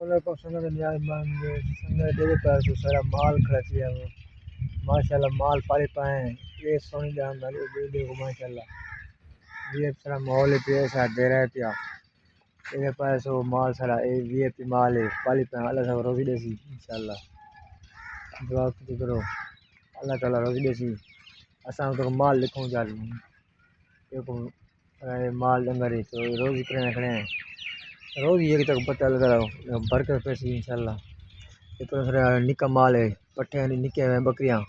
وعلیکم السلام سنگت دے پاس سارا مال کھڑتی ہے ماشاءاللہ مال پالے پائے ہیں یہ سونی جان والے دیکھو ماشاءاللہ یہ سارا ماحول پہ ساتھ دے رہے پیا یہ پاس وہ مال سارا اے وی پی مال ہے پالے پائے اللہ سب روزی دے سی انشاءاللہ دعا کرو اللہ تعالی روزی دے سی اساں تو مال لکھوں جا دیکھو مال ڈنگر ہے تو روزی کرنے کھڑے ہیں روز یہ تک پتہ اللہ تعالی برکت پیسی انشاءاللہ یہ تو سارا نکا مال ہے پٹھے نکے ہیں بکریاں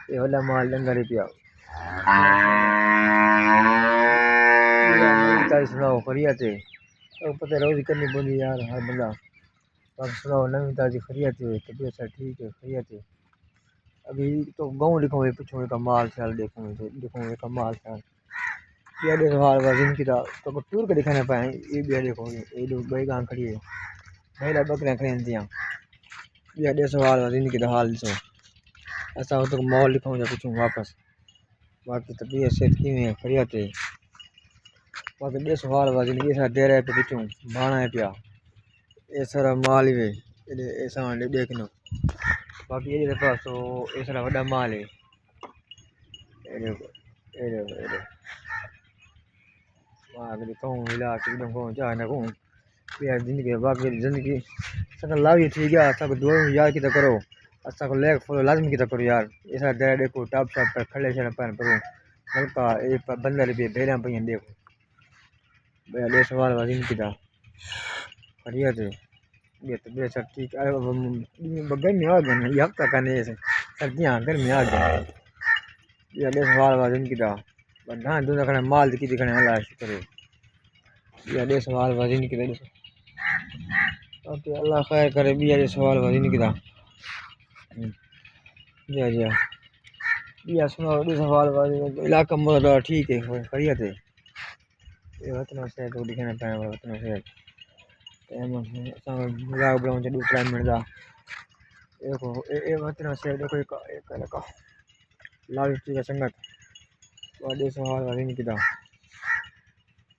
یہ وڈا مال ڈنگر ہے پیا تاریخ سناؤ خریت ہے تو پتہ روزی کرنی پڑی یار ہر بندہ باقی سناؤ نوی تازی خریت ہے طبیعت سب ٹھیک ہے خریت ہے ابھی تو گاؤں لکھوں گے پوچھوں کا مال سال دیکھوں گے دیکھوں گے کا مال سال یہ دیکھو حال وزن کی تو ٹور کے دکھانے پائیں یہ بھی دیکھو یہ دو بھائی گاں کھڑی ہے بھائی بکریاں کھڑی ہیں یہ دے سوال وزن کی حال سو ایسا ہو تو مال لکھوں گا پوچھوں واپس باقی طبیعت صحت کی ہے خریت ہے باقی دے سوال وزن کی ساتھ دے رہے پہ پوچھوں بانا ہے پیا یہ سارا مال ہی ہے ایسا دیکھنا باقی یہ پاس تو یہ سارا وڈا مال ہے زندگی باقی زندگی لاوی ٹھیک ہے دعا یاد کیا کرو کو لیک فالو لازمی کیا کرو یار ایسا دیر دیکھو ٹاپ شاپ پر کھڑے شڑے پہن کرو ملکہ یہ بندر بھی بھیڑاں پہ دیکھو بھیا سوال وزن کی خریت ہے یہ طبیعت سب ٹھیک ہے گرمی آ گئی یہ ہفتہ کرنے سردیاں گرمی آ گئی یہ سوال وزن کی نہ دونوں کھڑے مال کی دکھنے اللہ شکر ہے یہ سوال وزن کی اوکے اللہ خیر کرے بھی یہ سوال وزن کی جی جی یہ سوال علاقہ مدد ٹھیک ہے خریت ہے یہ وطن سے تو دکھانا پائے وطن سے دوسرا ملتا وطن سے دیکھو ایک لال سنگت سوال وزن کی